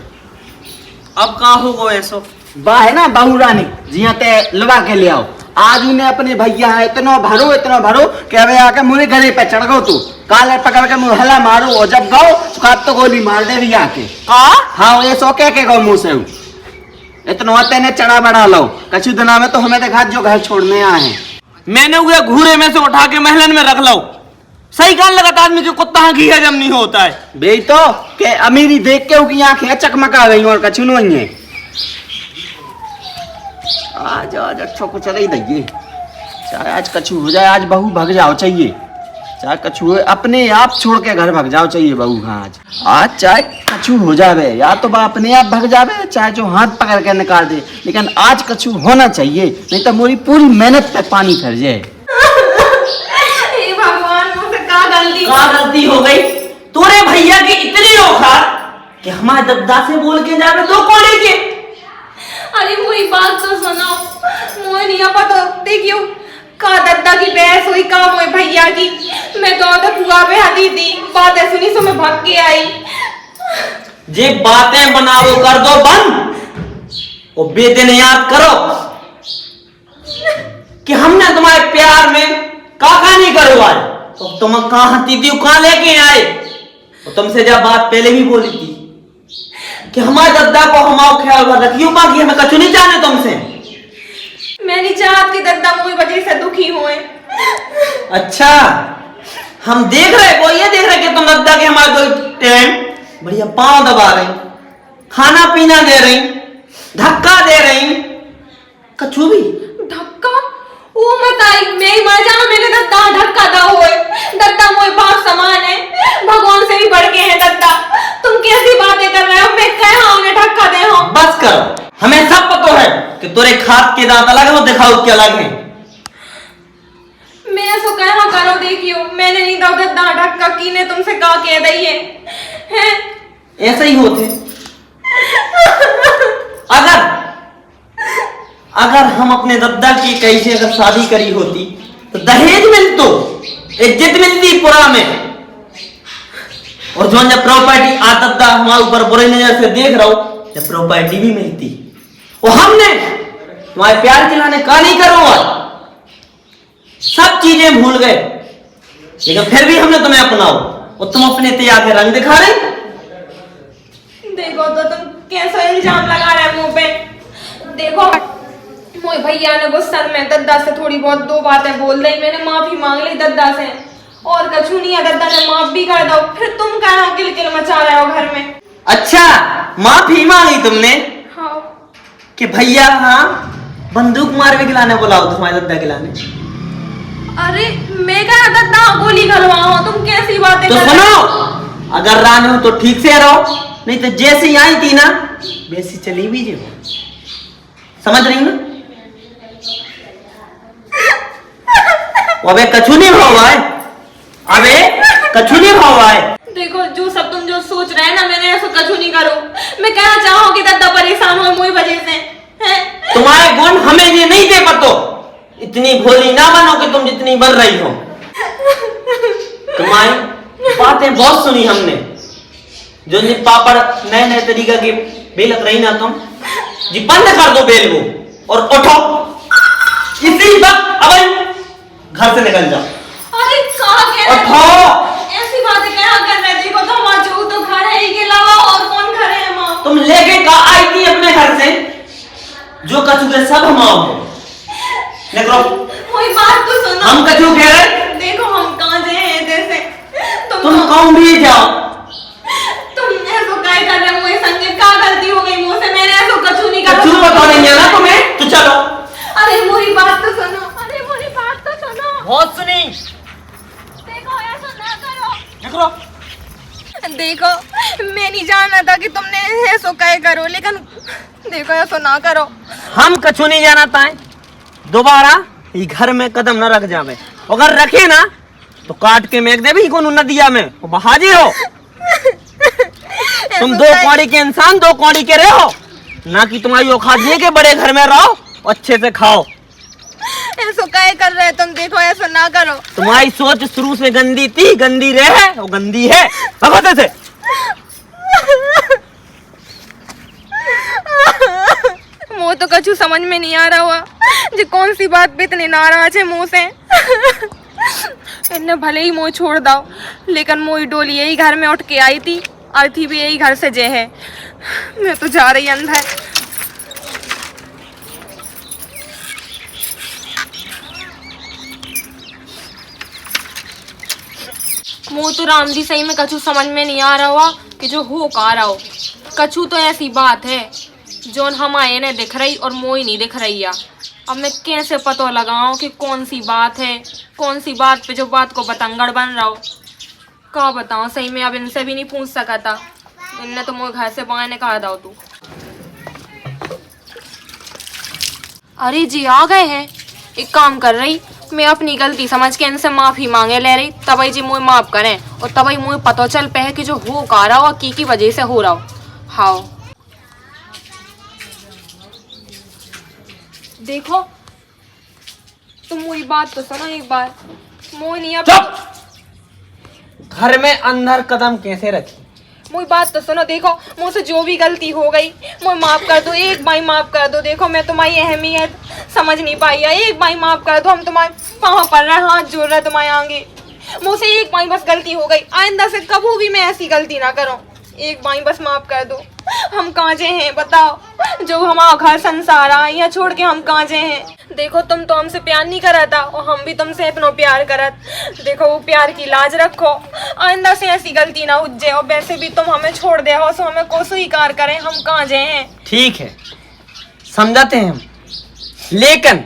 S1: अब कहाँ होगा ऐसो
S3: बा है ना बहू रानी जिया ते लवा के ले आओ आज उन्हें अपने भैया है इतना भरो कि अबे आके मुझे घरे पे चढ़ गो तू काले पकड़ के मुँह हला मारो और जब गो तो गोली मार दे भी आके हाँ ये सो के गो मुँह से इतना तेने चढ़ा बढ़ा लो कछु दिना में तो हमें देखा जो घर छोड़ने आए हैं
S1: मैंने उसे घूरे में से उठा के महलन में रख लो सही कान लगा आदमी के कुत्ता घी हजम नहीं होता है
S3: बे तो के अमीरी देख के उसकी आंखें चकमका गई और कछु नहीं है आज आज अच्छा को चले ही दइए चाहे आज कछु हो जाए आज बहू भाग जाओ चाहिए चाहे कछु हो अपने आप छोड़ के घर भाग जाओ चाहिए बहू आज चाहे कछु हो जावे या तो बा अपने आप भाग जावे चाहे जो हाथ पकड़ के निकाल दे लेकिन आज कछु होना चाहिए नहीं तो मेरी पूरी मेहनत पे पानी फिर जाए
S1: गलती हो गई तोरे भैया की इतनी औखार कि हमारे दद्दा से बोल के जावे दो कोड़े के
S2: अरे वही बात तो सुनो मोए नहीं पता देखियो का दद्दा की बहस हुई का मोए भैया की मैं तो तक हुआ पे हदी थी बात है सुनी सो मैं भाग के आई
S1: जे बातें बनाओ कर दो बंद और बेदिन याद करो कि हमने तुम्हारे प्यार में काका नहीं करो आज तो तुम कहाँ दीदी कहाँ लेके आए और तुमसे जब बात पहले भी बोली थी कि हमारे दद्दा को हमारा ख्याल रखियो बाकी हमें कछु नहीं जाने तुमसे
S2: मैं नहीं चाहत कि दद्दा मोई वजह से दुखी होए
S1: अच्छा, हम देख रहे, वो ये देख रहे कि तुम दद्दा के हमारे दो टाइम बढ़िया पांव दबा रही, खाना पीना दे रही, धक्का दे रही, कछु भी
S2: धक्का ओ मत आई, मैं ही मर जाऊं, मेरे दद्दा धक्का दा होए। दद्दा मोए बाप समान है, भगवान से भी बढ़ के है दद्दा। तुम कैसी बातें कर रहे हो, मैं कहा उन्हें धक्का दे हो।
S1: बस कर, हमें सब पता है कि तेरे खाद के दांत अलग है और दिखाओ के अलग है।
S2: मैं ऐसा कहा करो, देखियो मैंने नहीं दो दद्दा धक्का की ने तुमसे कहा कह दई है
S1: ऐसा ही होते। अगर हम अपने दद्दा की कैसे अगर शादी करी होती तो दहेज मिलतो, इज्जत मिलती पुरा में, और जो जब प्रॉपर्टी आ दद्दा हमारे ऊपर बुरी नजर से देख रहा हो, जब प्रॉपर्टी भी मिलती। और हमने तुम्हारे प्यार खिलाने का नहीं करो, सब चीजें भूल गए, लेकिन फिर भी हमने तुम्हें अपनाओ और तुम अपने त्याग के रंग दिखा रहे।
S2: देखो तो तुम कैसा इल्जाम लगा रहे हो मुंह पे। देखो मोए भैया ने गुस्सा में दद्दा से थोड़ी बहुत दो बातें बोल दी, मैंने माफी मांग ली दद्दा से, और कछु नहीं है, दद्दा ने माफ भी कर दो। फिर तुम कहा किलकिल मचा रहे हो घर में।
S1: अच्छा, माफी मांगी तुमने?
S2: हाँ।
S1: कि भैया हाँ बंदूक मार के खिलाने बुलाओ तुम्हारे दद्दा खिलाने।
S2: अरे मैं कहा दद्दा गोली खलवाओ, तुम कैसी बातें
S1: तो
S2: कर रहे हो?
S1: सुनो, अगर रान हो तो ठीक से रहो, नहीं तो जैसी आई थी ना वैसी चली भी जाओ, समझ रही ना? अबे कछु नहीं भाव है, अबे कछु नहीं भाव है।
S2: देखो जो सब तुम जो सोच रहे हैं ना, मैंने ऐसा कछु नहीं करो। मैं कहना चाहूँ कि दद्दा परेशान हो मोई वजह से है।
S1: तुम्हारे गुण हमें ये नहीं दे पतो, इतनी भोली ना बनो कि तुम जितनी बन रही हो। तुम्हारी बातें बहुत सुनी हमने, जो पापड़ नए नए तरीका की बेलत रही ना तुम जी, बंद कर दो बेल वो और उठो इसी वक्त, अब घर से निकल जाओ।
S2: अरे कहाँ कह रहे
S1: उठो,
S2: ऐसी बातें कहाँ कर रहे? देखो तो हमारा जो तो घर है, के अलावा और कौन घर है माँ?
S1: तुम लेके का आई थी अपने घर से, जो कछु के सब हम आओ निकलो।
S2: कोई बात तो सुनो,
S1: हम कछु कह रहे,
S2: देखो हम कहाँ जाए जैसे
S1: तुम कौन भी जाओ।
S2: तुम ऐसा क्या कर रहे हो मुझे संगे? क्या गलती हो गई मुझसे? मैंने ऐसा कछु नहीं करा।
S1: कछु पता नहीं है ना तुम्हें, तो चलो।
S2: अरे मेरी बात तो सुनो, अरे मेरी बात तो सुनो।
S1: बहुत सुनी,
S2: देखो ऐसा ना करो।
S1: निकलो।
S2: देखो मैं नहीं जानना था कि तुमने ऐसा क्या करो, लेकिन देखो ऐसा ना करो।
S1: हम कछु नहीं जाना था, दोबारा ये घर में कदम न रख जावे, अगर रखे ना तो काट के मेक दे भी कौन नदिया में, वो बहाजे हो। तुम दो कौड़ी के इंसान दो कौड़ी के रहो ना, कि तुम्हारी औकात ये के बड़े घर में रहो अच्छे से खाओ।
S2: ऐसा क्या कर रहे तुम? देखो ऐसा ना करो।
S1: तुम्हारी सोच शुरू से गंदी थी, गंदी रहे वो गंदी है, भगवते से।
S2: मुझे तो कछु समझ में नहीं आ रहा हुआ जी कौन सी बात पे इतने नाराज है मुंह से। इन्हें भले ही मुँह छोड़ दो, लेकिन मोई डोली यही घर में उठ के आई थी भी यही घर से जे है। मैं तो जा रही अंदर। मुँह तो राम जी सही में कछु समझ में नहीं आ रहा हुआ कि जो हो का रहा हो। कछु तो ऐसी बात है जो हम आए ने दिख रही और मोई नहीं दिख रही है। अब मैं कैसे पता लगाऊं कि कौन सी बात है, कौन सी बात पे जो बात को बतंगड़ बन रहा हो। क्या बताऊं सही में, अब इनसे भी नहीं पूछ सका था, इनने तो मुझे घर से बाहर निकाल दो तू। अरे जी आ गए हैं। एक काम कर रही, मैं अपनी गलती समझ के इनसे माफी मांगे ले रही, तभी जी मुझे माफ करें और तभी मुझे पता चल पे है कि जो हो का रहा हो की वजह से हो रहा हो। हाँ देखो तुम मेरी बात तो सुनो एक बार। मुझे नहीं अब
S1: घर में अंदर कदम कैसे रखी?
S2: मुझे बात तो सुनो। देखो मुझसे जो भी गलती हो गई मुझे माफ कर दो, एक बार माफ कर दो। देखो मैं तुम्हारी अहमियत समझ नहीं पाई है, एक बार माफ कर दो। हम तुम्हारे पाँव पड़ रहे हैं, हाथ जोड़ रहे तुम्हारे आगे। मुझसे एक बार बस गलती हो गई, आइंदा से कभी भी मैं ऐसी गलती ना करूं। एक बार बस माफ कर दो। हम कहाँ जे हैं बताओ, जो हमारा घर संसार आ यहाँ छोड़ के हम कहाँ जे हैं। देखो तुम तो हमसे प्यार नहीं करा था और हम भी तुमसे अपनो प्यार करत। देखो वो प्यार की लाज रखो, आइंदा से ऐसी गलती ना उज्जे। और वैसे भी तुम हमें छोड़ दे हो सो हमें को स्वीकार करें, हम कहाँ जे हैं।
S1: ठीक है समझाते हैं हम, लेकिन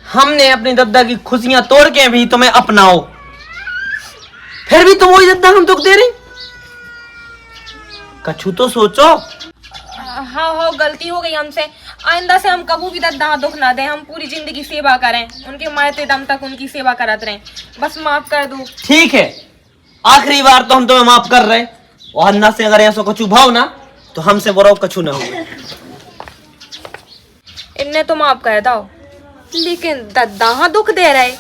S1: हमने अपनी दद्दा की खुशियां तोड़ के भी तुम्हें अपनाओ, फिर भी तुम वही दद्दा हम दुख दे रही। कछु तो सोचो।
S2: हाँ गलती हो गई हमसे, आइंदा से हम कभी भी दद्दा दुख ना दें। हम पूरी जिंदगी सेवा करें, उनके मरते दम तक उनकी सेवा करते रहें। बस माफ कर दो।
S1: ठीक है आखिरी बार तो हम तुम्हें माफ कर रहे, और अन्ना से अगर ऐसा कछु भाव ना तो हमसे बुरा कछु ना होगा।
S2: इनने तो माफ कर दो, लेकिन दद्दा हाँ दुख दे रहे।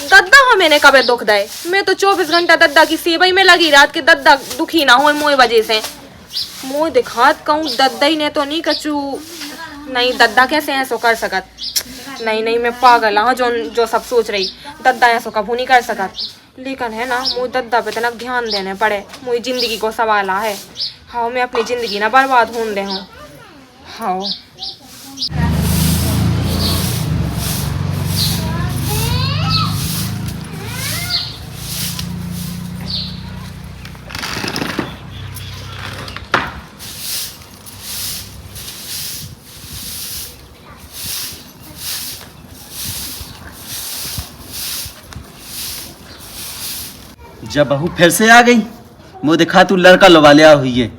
S2: दद्दा हाँ मैंने कभी दुख दे, मैं तो 24 घंटा दद्दा की सेवा ही में लगी रात के दद्दा दुखी ना हो मोए वजह से। मुँह दिखात कहूँ दद्दा ही ने तो नहीं कचू, नहीं दद्दा कैसे ऐसो कर सकत। नहीं मैं पागल हाँ जो सब सोच रही, दद्दा ऐसो कभू नहीं कर सकत। लेकिन है ना मुझे दद्दा पे तनक ध्यान देने पड़े, मुझे जिंदगी को सवाल है। हाँ मैं अपनी जिंदगी ना बर्बाद होने दे हूँ। हाँ
S3: जब बहू फिर से आ गई, मुँह दिखा तू लड़का लवा लिया हुई है।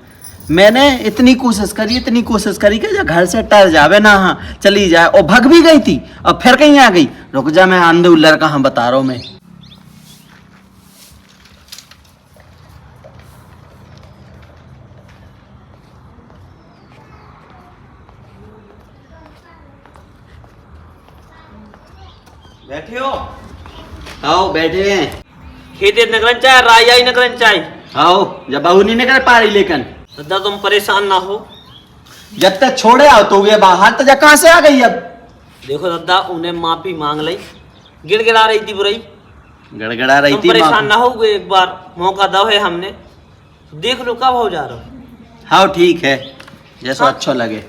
S3: मैंने इतनी कोशिश करी कि जब घर से टर जावे ना हाँ चली जाए, और भग भी गई थी और फिर कहीं आ गई। रुक जा मैं आंधू लड़का हम बता रहा हूँ मैं।
S1: बैठे हो?
S3: आओ बैठे हैं।
S1: खेत नगरन चाय राय आई नगरन चाय।
S3: आओ जब बहू नहीं निकल पा रही, लेकिन
S1: दद्दा तुम परेशान ना हो।
S3: जब तक छोड़े आओ तो ये बाहर तो जा कहाँ से आ गई अब।
S1: देखो दद्दा उन्हें माफी मांग ली, गिड़गिड़ा रही थी बुराई,
S3: गड़गड़ा रही
S1: तुम
S3: थी।
S1: परेशान ना हो, एक बार मौका दो है हमने, देख लो कब हो जा रहा हो।
S3: हाँ ठीक है जैसा अच्छा लगे।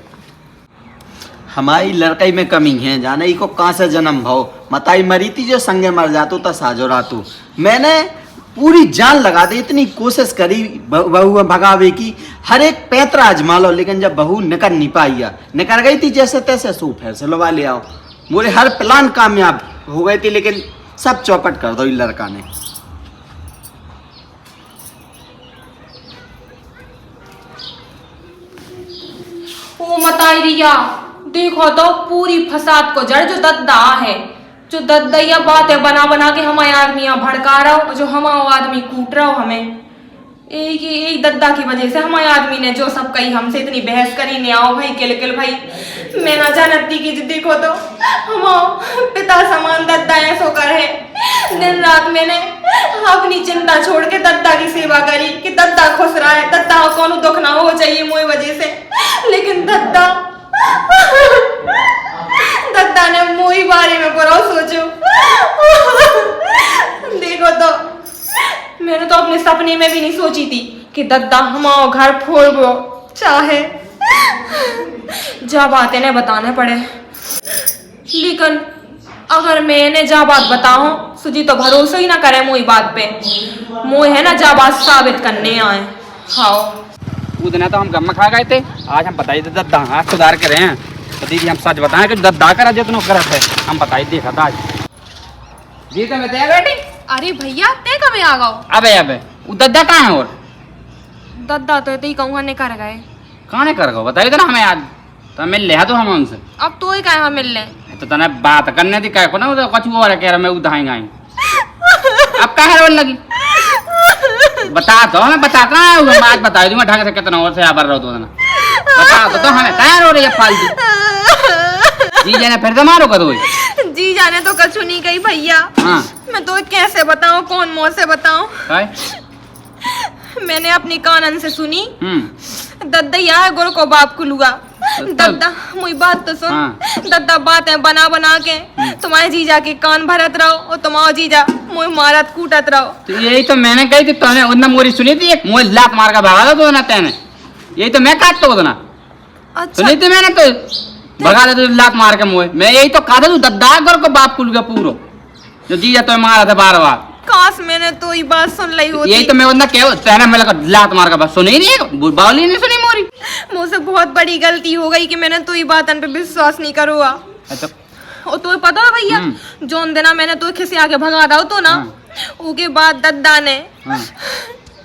S3: हमारी लड़काई में कमी है, जाने ही को कहाँ से जन्म भाव मताई मरी थी जो संगे मर जातू तो साजो रातू। मैंने पूरी जान लगा दी, इतनी कोशिश करी बहू भगावे की, हर एक पैतरा आजमा लो, लेकिन जब बहू निकल नहीं पाई, निकल गई थी जैसे तैसे सू फिर से लवा ले आओ। मेरे हर प्लान कामयाब हो गए थे, लेकिन सब चौपट कर दो इस लड़का ने।
S2: ओ मताई रिया देखो तो पूरी फसाद को जड़ जो दद्दा है, जो दद्दैया बातें बना बना के हमारे आदमियां भड़का रहा हो, जो हमारा आदमी कूट रहा हो हमें। एक दद्दा की वजह से हमारे आदमी ने जो सब कही हमसे इतनी बहस करी ने आओ भाई किल भाई। मैं ना जानती कि देखो तो हम पिता समान दद्दा ऐसो कर है। दिन रात मैंने अपनी चिंता छोड़ के दद्दा की सेवा करी कि दद्दा खुश रहा है, दद्दा को कौन दुख ना हो चाहिए मोए वजह से। लेकिन दद्दा ने मोई बारे में बुरा सोचो। देखो तो मैंने तो अपने सपने में भी नहीं सोची थी कि दद्दा हमारा घर फोड़ गो चाहे जा बातें ने बताने पड़े। लेकिन अगर मैंने जा बात बताऊं सुजी तो भरोसा ही ना करे मोई बात पे। मोई है ना जा बात साबित करने आए। हाँ
S4: उतना तो हम गम खा गए थे, आज हम बताइए दद्दा आज सुधार करे हैं। तो दीदी हम सच बताएं कि दद्दा करा जितना करत है हम बताइए देखा था आज। जी तो मैं बेटी।
S2: अरे भैया ते कब आ गओ?
S4: अबे वो दद्दा कहाँ है? और
S2: दद्दा तो ही कहूँगा ने कर गए।
S4: कहाँ कर गो बताइए तो ना हमें आज तो मिल ले तो हम उनसे।
S2: अब तो ही कहा मिल ले
S4: तो तने बात करने थी कह को ना कुछ और कह रहा मैं उधाएंगे अब कहाँ रोल लगी बता तो हमें बता कहाँ है मैं आज बता दूंगा ढंग से कितना और से आबर रहो तो बता तो हमें कहाँ रो रही है फालतू। जी जाने फिर तो मारो कदो
S2: जी जाने तो कछु नहीं गई भैया।
S4: हाँ
S2: मैं तो कैसे बताऊं कौन मुंह से बताऊं। मैंने अपनी कानन से सुनी दद्दा है गुरु को बाप को लुआ। दद्दा मुझी बात तो सुन।
S4: हाँ।
S2: दद्दा बातें बना बना के तुम्हारे जीजा के कान भरत रहो और तुम्हारा जीजा मुझे मारत कूटत रहो।
S4: तो यही तो मैंने कही थी तूने उन्ना मोरी सुनी थी एक मुझे लात मार का भागा था तो ना तेने यही तो मैं काटता हूँ ना,
S2: अच्छा
S4: सुनी थी मैंने तो भगा दे लात मार के मुँह, मैं यही तो कहा था तू दद्दा कर को बाप कुल का पूरो जो जीजा तो मारा था बार बार।
S2: काश मैंने तो ये बात सुन ली होती।
S4: यही तो मैं बंदा क्या तेरा मैं लगा लात मार का बस सुनी नहीं, बावली नहीं सुनी मोरी।
S2: मुझसे बहुत बड़ी गलती हो गई कि मैंने तो ये बात पे विश्वास नहीं करूँगा।
S4: अच्छा
S2: और तुम्हें पता है भैया, जोन देना मैंने तो खिसे आके भगा दाओ तो ना, उसके बाद दद्दा ने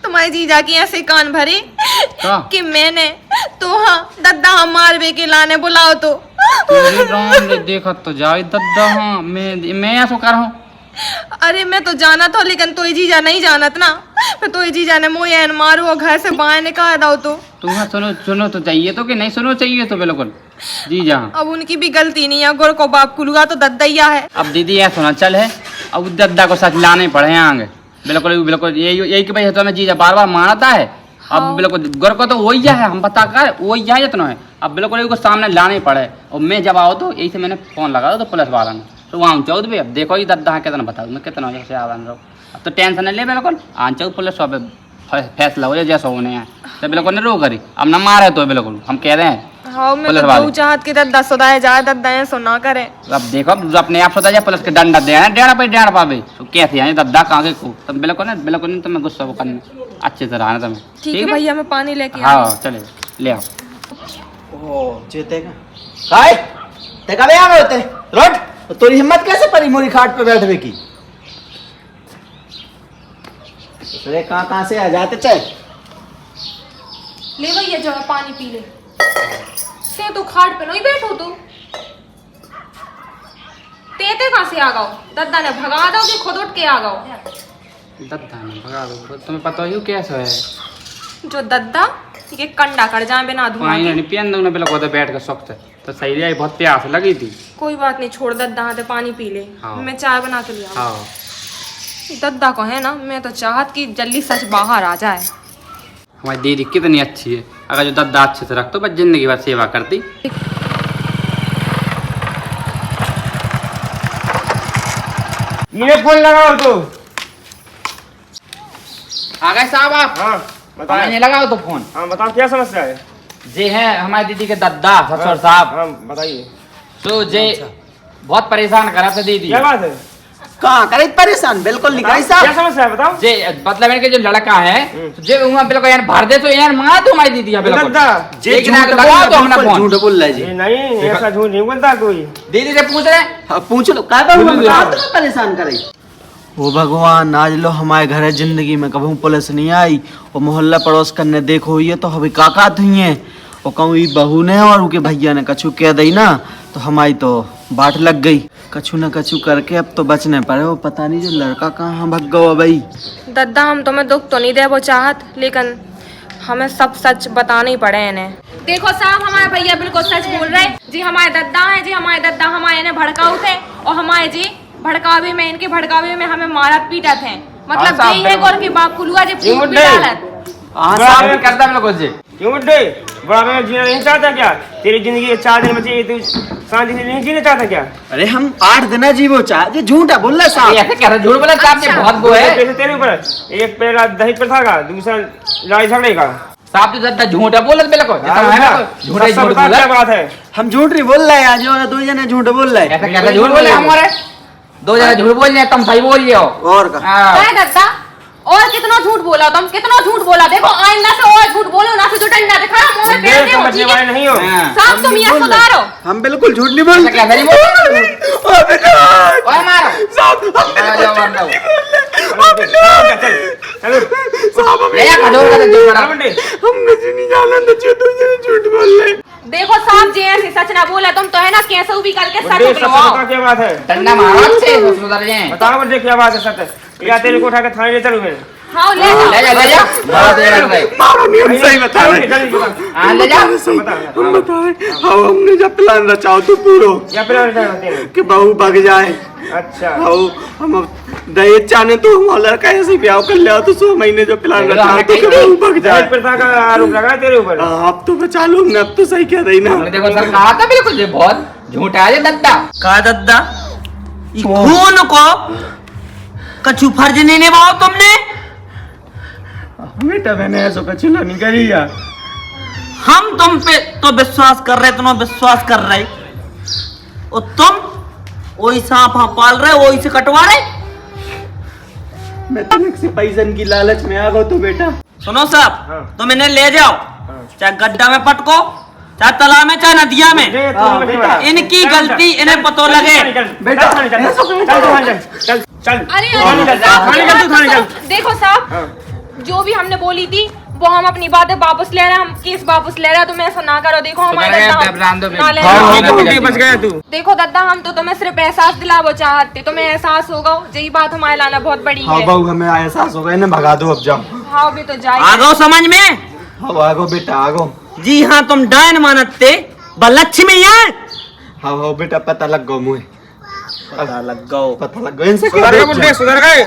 S2: तुम्हारे जीजा की ऐसे कान भरे कि मैंने तो हाँ दद्दा हम मारवे के लाने बुलाओ तो।
S4: तेरे राम ने देखा तो जाए दद्दा, हाँ मैं ऐसा कर रहा हूँ।
S2: अरे मैं तो जाना था लेकिन तो जीजा नहीं जानत ना, फिर तो जीजा ने मोया मारो और घर से बाहर निकाल दाओ तो।
S4: तुम्हें सुनो तो चाहिए तो कि नहीं सुनो चाहिए तो बिल्कुल जी जा।
S2: अब उनकी भी गलती नहीं है, गोर को बाप कुलगा तो दद्दैया है।
S4: अब दीदी ऐसा सुना चल है, अब उस दद्दा को सच लाने पड़े आगे बिल्कुल बिल्कुल यही कि भाई तुम्हें जीजा बार बार मारता है। अब बिल्कुल गोर को तो वही है, हम बता कर वही है जितना है, अब बिल्कुल उसको सामने लाने पड़े। और मैं जब आओ तो यही से मैंने फोन लगा तो पुलिस वाला ने तो वहाँ चौथ भी, अब देखो ये दद्दा है कितना बताओ मैं कितना जैसे आवान रहो। अब तो टेंशन नहीं ले बिल्कुल आन चौथ पुलिस वाले फैसला हो जाए जैसा होने हैं तो बिल्कुल नहीं रो करी, अब न मारे तो बिल्कुल हम कह रहे हैं।
S2: हाँ मैं तो चाहत की दद्दा सुधाए जाए, दद्दा है सुना करे।
S4: अब देखो अपने आप सोचा जाए पुलिस के डंडा देना डेढ़ पे डेढ़ पावे तो कैसे आए दद्दा कहाँ को तो बिल्कुल नहीं तुम्हें गुस्सा वो करने अच्छी तरह आना तुम्हें।
S2: ठीक है भैया मैं पानी लेके
S4: हाँ चले ले आओ।
S3: ओ चेतेगा काय ते कबे आ गए ते रोट तोरी हिम्मत कैसे पड़ी मोरी खाट पे बैठने की? अरे कहाँ से आ जाते चाहे
S2: ले भैया जो है पानी पी ले। से तो खाट पे नहीं बैठो तू, तेते कहाँ से आ गओ? दद्दा ने भगा दो कि खुद उठ के आ गओ?
S4: दद्दा ने भगा दो, तुम्हें पता ही कैसे है
S2: जो दद्दा ये कंडा कर जाए बिना धुआं के।
S4: नहीं पियन दूंगा बिल्कुल बैठ के शौक से तो सही रही, बहुत प्यास लगी थी।
S2: कोई बात नहीं छोड़ दद्दा हाथे पानी पी ले।
S4: हाँ।
S2: मैं चाय बना के लिया।
S4: हाँ
S2: दद्दा को है ना, मैं तो चाहत कि जल्दी सच बाहर आ जाए।
S4: हमारी दीदी कितनी अच्छी है, अगर जो दद्दा अच्छे से रख तो बस जिंदगी भर सेवा करती।
S5: ये फोन लगाओ तो
S4: आ गए साहब आप?
S5: हाँ बताओ।
S4: नहीं लगाओ तो फोन।
S5: हाँ बताओ क्या समस्या है?
S4: जे है हमारी दीदी के दद्दा ससुर साहब,
S5: हाँ बताइए
S4: तो जे बहुत परेशान करा था दीदी।
S5: क्या बात है?
S3: कहाँ करे परेशान बिल्कुल निकाई
S5: क्या
S3: साहब।
S5: समस्या है बताओ।
S4: जे मतलब इनके जो लड़का है जे वहाँ बिल्कुल यार भर दे तो यार मंगा दो हमारी दीदी बिल्कुल।
S5: दद्दा
S3: जे
S4: एक ना लगाओ तो हमने फोन।
S3: झूठ बोल रहा है जी।
S5: ये नहीं ऐसा झूठ नहीं बोलता कोई।
S4: दीदी से पूछ रहे
S3: हाँ, पूछ लो क्या तुम्हें परेशान करे? ओ भगवान आज लो हमारे घर है जिंदगी में कभी पुलिस नहीं आई और मोहल्ला पड़ोस करने देखो ये तो हमें काकात हुई है और कहूँ बहू ने और उनके भैया ने कछु कह दी ना तो हमारी तो बाट लग गई। कछु न कछु करके अब तो बचने पड़े, वो पता नहीं जो लड़का कहाँ भग गया भाई।
S2: दद्दा हम तुम्हें दुख तो नहीं दे वो चाहत, लेकिन हमें सब सच बताने ही पड़े इन्हें। देखो साहब हमारे भैया बिल्कुल सच बोल रहे जी, हमारे दद्दा है जी, हमारे दद्दा हमारे इन्हें भड़काऊ थे और हमारे जी भड़कावे में इनके भड़कावे में हमें मारा पीटा थे। मतलब यही है गोर के बाप कुलुआ जो पीट डालत।
S3: हाँ
S5: बड़ा
S3: साहब
S5: है।
S4: करता बिल्कुल जी।
S5: क्यों बुड्ढे बड़ा मैं जीना नहीं चाहता क्या? तेरी जिंदगी के 4 दिन बचे तू शांति से नहीं जीना चाहता क्या?
S3: अरे हम 8 दिन जीवो चाहे झूठा बोल रहा साहब।
S4: ऐसे कह रहे झूठ बोला साहब जी, बहुत वो है
S5: पैसे तेरे ऊपर, एक पहला दहेज प्रथा का, दूसरा लड़ाई झगड़े का।
S4: साहब जी दद्दा झूठ है बोलत बिल्कुल जितना है ना झूठा ही
S5: सब
S4: झूठ
S5: बता
S4: बोला।
S5: क्या बात है?
S3: हम झूठ नहीं बोल रहे आज और 2 जने झूठ बोल रहे।
S4: ऐसे कह रहे झूठ बोले हमारे 2 जने झूठ बोल रहे तुम सही बोल रहे हो।
S3: और का
S2: क्या दद्दा और कितना झूठ बोला तुम, कितना झूठ बोला? देखो आइंदा से और झूठ बोलो ना, फिर तो डंडा दिखा मुंह में फेर दे।
S5: समझने वाले नहीं हो।
S2: साहब तुम ये सुधारो।
S3: हम बिल्कुल झूठ नहीं बोल
S4: ऐसे कह रहे ओए मारो आ जाओ मार दो ले जा खजूर का झूठ बड़ा।
S2: देखो साहब जी ऐसे सच ना बोला तुम तो है ना कैसे भी करके सच बोलो।
S5: क्या बात है?
S4: डंडा मारो अच्छे से सुधर जाए।
S5: बताओ मुझे क्या बात है सच? या तेरे को उठा के थाने ले चलूं मैं?
S2: हाँ ले जाओ
S4: ले जा मारो दे रहे
S3: मारो नहीं हम सही बता रहे
S4: हां ले जा
S3: हम बता रहे हाँ हमने जब प्लान रचाओ तो पूरो
S5: या फिर होते हैं?
S3: कि बहू भाग जाए।
S5: अच्छा
S3: हाँ हम दहेज चाहने तो हम लड़का ऐसे ब्याह कर लिया तो 100 महीने जो प्लान रचाओ तो कि बहू भाग जाए।
S5: दहेज प्रथा का आरोप लगा है तेरे ऊपर।
S3: हाँ, अब तो बचा लूंगा, अब तो सही कह रही ना।
S4: हमने देखो सर कहा था बिल्कुल ये बहुत झूठा है ये दद्दा।
S1: का दद्दा खून को कछु फर्ज नहीं निभाओ तुमने।
S3: बेटा मैंने ऐसा कछु नहीं करी यार।
S1: हम तुम पे तो विश्वास कर रहे, तुम विश्वास कर रहे, और तुम वही सांप हाँ पाल रहे, वही से कटवा रहे।
S3: मैं तनिक से पैसन की लालच में आ गया तो बेटा।
S1: सुनो साहब,
S5: हाँ।
S1: तुम इन्हें ले जाओ, चाहे गड्ढा में पटको, चाहे तालाब में, चाहे नदिया में। इनकी गलती इन्हें पतो लगे।
S5: बेटा चल चल
S2: अरे
S5: थाने चल, थाने चल, तू थाने चल।
S2: देखो साहब, जो भी हमने बोली थी वो हम अपनी बातें वापस ले रहे हैं, हम केस वापस ले रहे हैं। तुम ऐसा ना करो। देखो हमारे
S5: बच गया तू।
S2: देखो दद्दा, हम तो तुम्हें सिर्फ एहसास दिलावो चाहते, तुम्हें एहसास होगा, यही बात हमारे लाना बहुत बड़ी
S3: हाँ
S2: है।
S3: बहू हमें एहसास हो गया, इन्हें भगा दो अब जाओ।
S2: हाँ भी तो जाए।
S1: आ गो समझ में?
S3: हाँ आगो बेटा आगो।
S1: जी हाँ, तुम डायन मानते लक्ष्मी है।
S3: हाँ हाँ बेटा पता लग गो मुझे,
S1: पता लग गो।
S3: पता लग गो इनसे
S5: सुधर गए बुड्ढे, सुधर गए।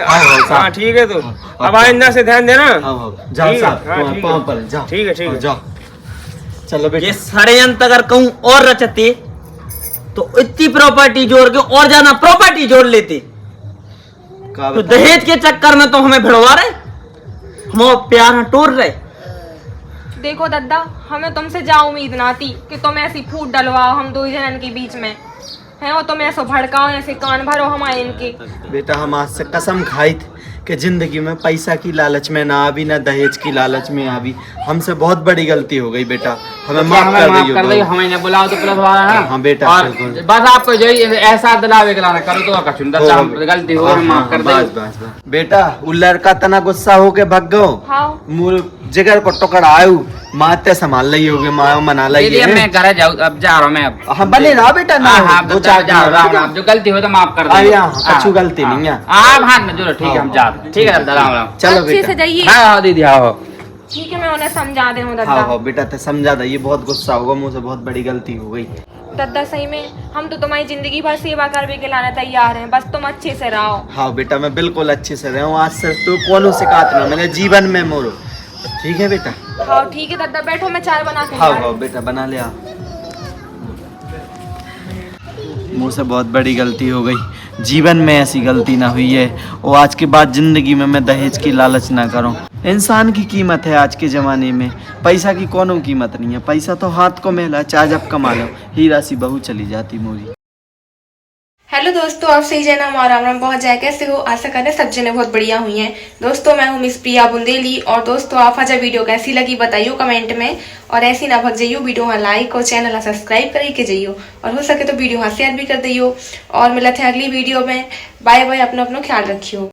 S5: हाँ ठीक है, तू अब आइंदा से ध्यान देना।
S3: जाओ
S5: ठीक है,
S3: साहब,
S5: हाँ, ठीक है।
S3: पाँव पर जाओ।
S5: ठीक है, ठीक है।
S3: जाओ चलो बेटा।
S1: ये षड्यंत्र अगर कहूं और रचते तो इतनी प्रॉपर्टी जोड़ के और ज्यादा प्रॉपर्टी जोड़ लेते।
S3: का
S1: तो
S3: बता-
S1: दहेज के चक्कर में तो हमें भिड़वा रहे, हम प्यार टोर रहे।
S2: देखो दद्दा, हमें तुमसे जा उम्मीद ना थी कि तुम ऐसी फूट डलवाओ हम दो जनन के बीच में है, और तुम ऐसे भड़काओ, ऐसे कान भरो हमारे इनके।
S3: बेटा हम आज से कसम खाई थी कि जिंदगी में पैसा की लालच में ना आवी, ना दहेज की लालच में आवी। हमसे बहुत बड़ी गलती हो गई बेटा, हमें माफ कर
S4: कर
S3: दियो।
S4: हमें न बुलाओ तो पुलिस वाला है।
S3: हाँ बेटा,
S4: और
S3: बिल्कुल।
S4: बस आपको जो ऐसा दिलावे के लाना करो तो कछु दद्दा, हम गलती हो गई, माफ कर
S3: बस
S4: दो।
S3: बस बस। बेटा वो लड़का तना गुस्सा होके भग गयो,
S2: हाँ
S3: मूल जिगर को टुकड़ा आयु, माते संभाल लई होगे, माँ मना लई
S4: दीदी अब
S3: है।
S4: मैं घर जाऊँ, अब जा रहा हूँ मैं अब।
S3: हाँ बने ना बेटा ना,
S4: हाँ
S3: दो
S4: दो
S3: चार
S4: जा रहा हूँ,
S3: दिन
S4: अब जो गलती हो तो माफ कर दो।
S3: अरे हाँ, कछु गलती नहीं है।
S4: आप हाथ में जोड़ो, ठीक है हम जा रहे हैं। ठीक है दद्दा, राम राम।
S3: चलो
S2: अच्छे से
S3: बेटा।
S2: जाइए।
S4: हाँ हाँ दीदी हाँ।
S2: ठीक है, मैं उन्हें समझा दे हूँ
S3: हाँ
S2: दद्दा।
S3: हाँ बेटा ते समझा दे, ये बहुत गुस्सा होगा, मुझसे बहुत बड़ी गलती हो गई।
S2: दद्दा सही में हम तो तुम्हारी जिंदगी भर सेवा करने के लाने तैयार हैं, बस तुम अच्छे से रहो।
S3: हाँ बेटा मैं बिल्कुल अच्छे से रहूँ, आज से तू कोनो शिकायत ना मेरे जीवन में मोरो। ठीक है बेटा?
S2: हाँ ठीक है दद्दा, बैठो मैं चाय बना के
S3: हाँ
S2: ला रही
S3: हाँ
S2: हूँ।
S3: बेटा बना ले। मुझसे बहुत बड़ी गलती हो गई, जीवन में ऐसी गलती ना हुई है, और आज के बाद जिंदगी में मैं दहेज की लालच ना करूं। इंसान की कीमत है आज के ज़माने में, पैसा की कोनो कीमत नहीं है। पैसा तो हाथ को मेला, चाहे जब कमा लो, हीरा सी बहू चली जाती मोरी।
S2: हेलो दोस्तों, आप सही जना हमारा राम पहुंच जाए। कैसे हो? आशा करें सब जने बहुत बढ़िया हुई हैं। दोस्तों मैं हूं मिस प्रिया बुंदेली, और दोस्तों आप आज वीडियो कैसी लगी बताइयो कमेंट में, और ऐसी ना भग जाइयो, वीडियो हाँ लाइक और चैनल सब्सक्राइब कर के जाइयो, और हो सके तो वीडियो हाँ शेयर भी कर दियो। और मिलते हैं अगली वीडियो में। बाय बाय, अपना ख्याल रखियो।